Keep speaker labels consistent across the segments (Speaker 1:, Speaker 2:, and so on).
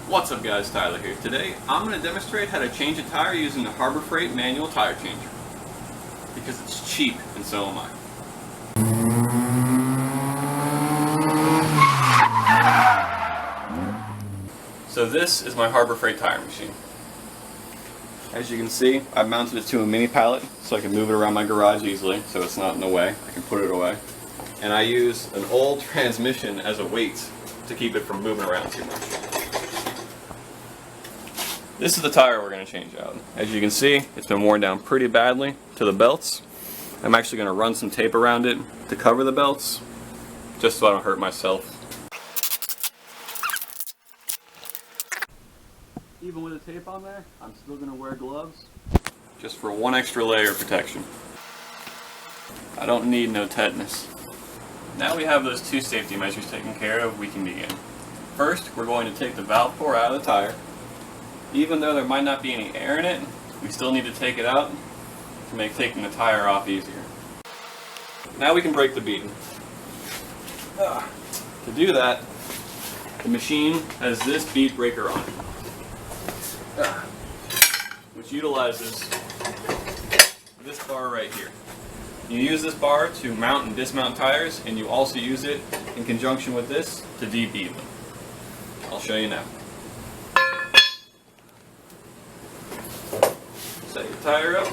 Speaker 1: What's up guys, Tyler here. Today I'm going to demonstrate how to change a tire using the Harbor Freight manual tire changer. Because it's cheap and so am I. So this is my Harbor Freight tire machine. As you can see, I've mounted it to a mini pallet so I can move it around my garage easily so it's not in the way. I can put it away. And I use an old transmission as a weight to keep it from moving around too much. This is the tire we're going to change out. As you can see, it's been worn down pretty badly to the belts. I'm actually going to run some tape around it to cover the belts, just so I don't hurt myself. Even with the tape on there, I'm still going to wear gloves, just for one extra layer of protection. I don't need no tetanus. Now we have those two safety measures taken care of, we can begin. First, we're going to take the valve core out of the tire. Even though there might not be any air in it, we still need to take it out to make taking the tire off easier. Now we can break the bead. To do that, the machine has this bead breaker on it, which utilizes this bar right here. You use this bar to mount and dismount tires, and you also use it in conjunction with this to de-bead them. I'll show you now. Set your tire up,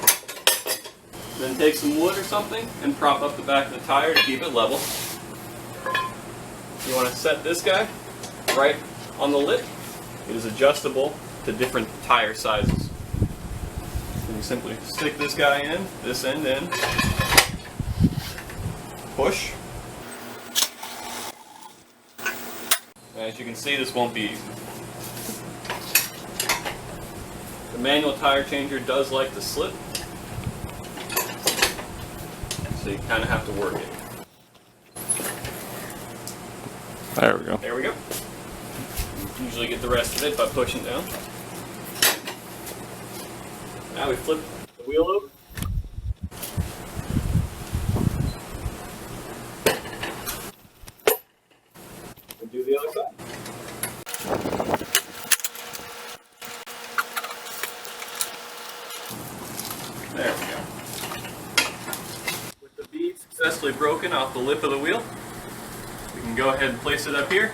Speaker 1: then take some wood or something and prop up the back of the tire to keep it level. You want to set this guy right on the lip. It is adjustable to different tire sizes. So you simply stick this guy in, this end in, push. As you can see, this won't be easy. The manual tire changer does like to slip, so you kind of have to work it. There we go. There we go. Usually get the rest of it by pushing down. Now we flip the wheel over. And do the other side. There we go. With the bead successfully broken off the lip of the wheel, we can go ahead and place it up here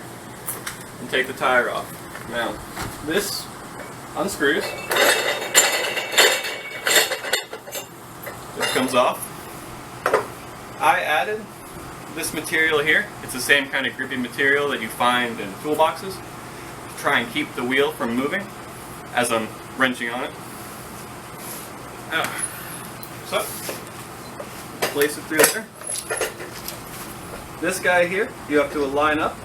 Speaker 1: and take the tire off. Now, this unscrews. This comes off. I added this material here. It's the same kind of grippy material that you find in toolboxes to try and keep the wheel from moving as I'm wrenching on it. So, place it through there. This guy here, you have to line up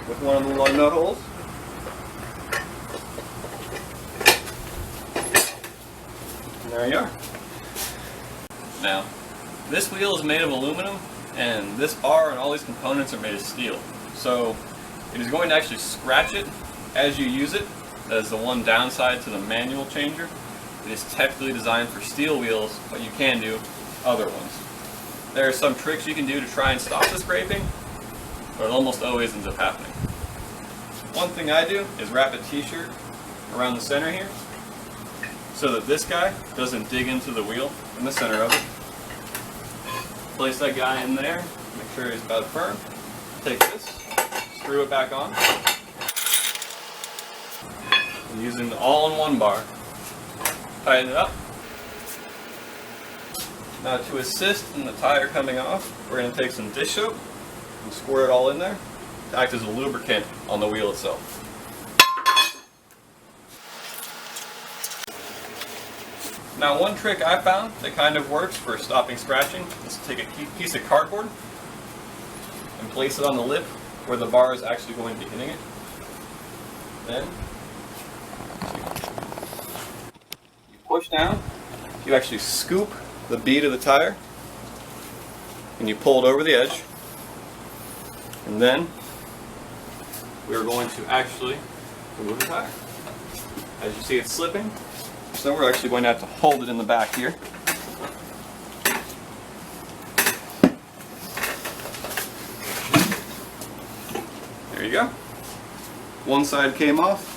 Speaker 1: with one of the long nut holes. And there you are. Now, this wheel is made of aluminum, and this bar and all these components are made of steel. So, it is going to actually scratch it as you use it. That is the one downside to the manual changer. It is technically designed for steel wheels, but you can do other ones. There are some tricks you can do to try and stop the scraping, but it almost always ends up happening. One thing I do is wrap a t-shirt around the center here, so that this guy doesn't dig into the wheel in the center of it. Place that guy in there, make sure he's about firm. Take this, screw it back on. And using the all-in-one bar, tighten it up. Now to assist in the tire coming off, we're going to take some dish soap and squirt it all in there to act as a lubricant on the wheel itself. Now one trick I found that kind of works for stopping scratching is to take a piece of cardboard and place it on the lip where the bar is actually going to be hitting it. Then you push down, you actually scoop the bead of the tire and you pull it over the edge, and then we're going to actually remove the tire. As you see, it's slipping, so we're actually going to have to hold it in the back here. There you go. one side came off.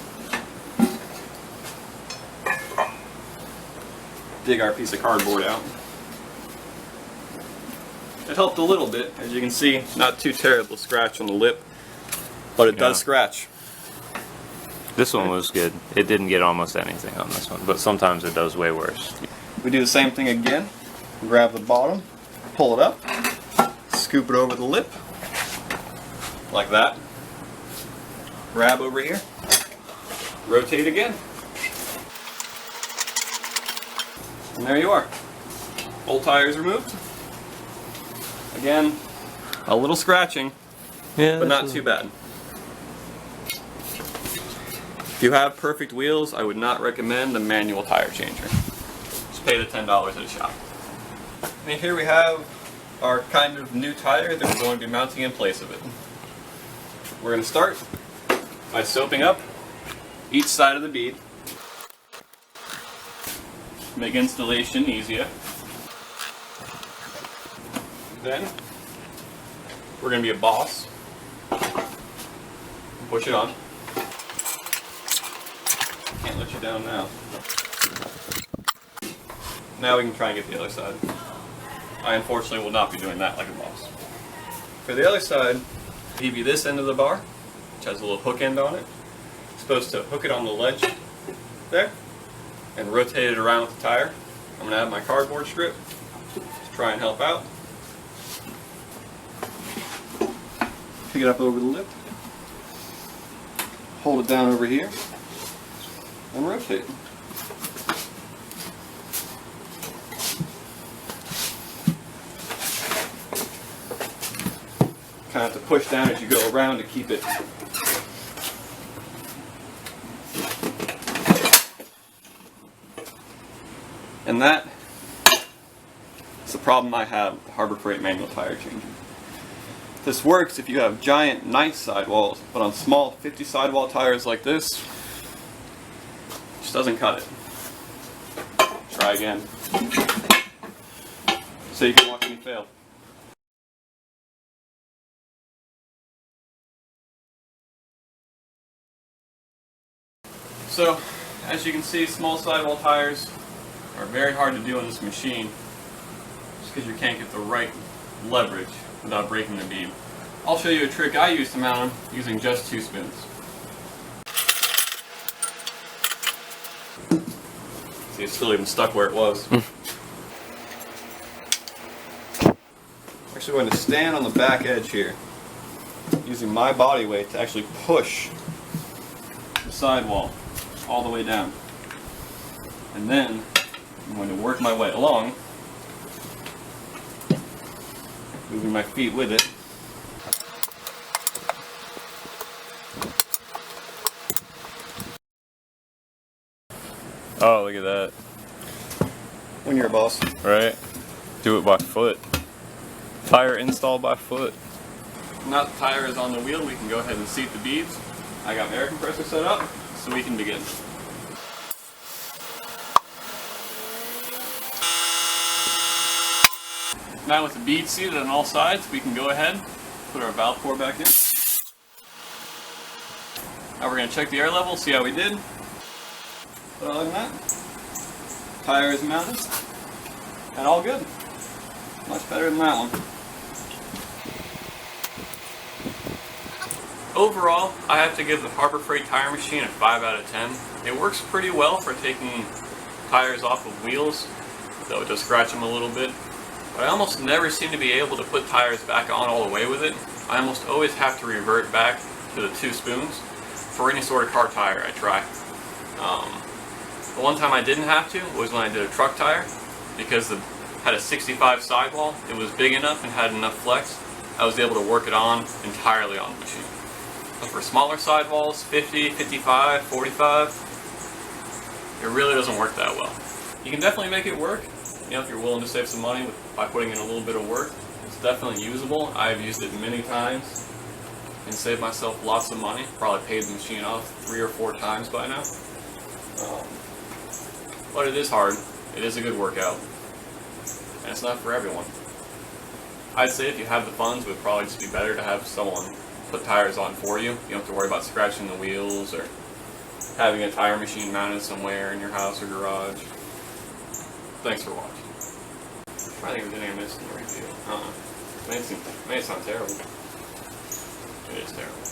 Speaker 1: Dig our piece of cardboard out. It helped a little bit, as you can see, not too terrible scratch on the lip, but it does scratch.
Speaker 2: This one was good. It didn't get almost anything on this one, but sometimes it does way worse.
Speaker 1: We do the same thing again. Grab the bottom, pull it up, scoop it over the lip, like that. Grab over here, rotate again. And there you are. Old tires removed. Again, a little scratching, but not too bad. If you have perfect wheels, I would not recommend a manual tire changer. Just pay the $10 at a shop. And here we have our kind of new tire that we're going to be mounting in place of it. We're going to start by soaping up each side of the bead. Make installation easier. Then we're going to be a boss. Push it on. Can't let you down now. Now we can try and get the other side. I unfortunately will not be doing that like a boss. For the other side, I'll give you this end of the bar, which has a little hook end on it. You're supposed to hook it on the ledge there and rotate it around with the tire. I'm going to have my cardboard strip to try and help out. Pick it up over the lip, hold it down over here, and rotate. Kind of have to push down as you go around to keep it. And that is the problem I have with the Harbor Freight manual tire changer. This works if you have giant, nice sidewalls, but on small 50 sidewall tires like this, it just doesn't cut it. Try again. So you can watch me fail. So, as you can see, small sidewall tires are very hard to do on this machine just because you can't get the right leverage without breaking the bead. I'll show you a trick I use to mount them using just 2 spins. See, it's still even stuck where it was. Actually going to stand on the back edge here using my body weight to actually push the sidewall all the way down. And then I'm going to work my way along, moving my feet with it.
Speaker 2: Oh, look at that.
Speaker 1: When you're a boss.
Speaker 2: Right? Do it by foot. Tire install by foot.
Speaker 1: Now that the tire is on the wheel, we can go ahead and seat the beads. I got my air compressor set up, so we can begin. Now with the beads seated on all sides, we can go ahead, put our valve core back in. Now we're going to check the air level, see how we did. But other than that, tire is mounted, and all good. Much better than that one. Overall, I have to give the Harbor Freight tire machine a 5 out of 10. It works pretty well for taking tires off of wheels, though it does scratch them a little bit. But I almost never seem to be able to put tires back on all the way with it. I almost always have to revert back to the 2 spoons for any sort of car tire I try. The one time I didn't have to was when I did a truck tire, because it had a 65 sidewall. It was big enough and had enough flex. I was able to work it on entirely on the machine. But for smaller sidewalls, 50, 55, 45, it really doesn't work that well. You can definitely make it work, you know, if you're willing to save some money by putting in a little bit of work. It's definitely usable. I've used it many times and saved myself lots of money. Probably paid the machine off 3 or 4 times by now. But it is hard. It is a good workout. And it's not for everyone. I'd say if you have the funds, it would probably just be better to have someone put tires on for you. You don't have to worry about scratching the wheels or having a tire machine mounted somewhere in your house or garage. Thanks for watching. I think there's anything I missed in the review. Made it sound terrible. It is terrible.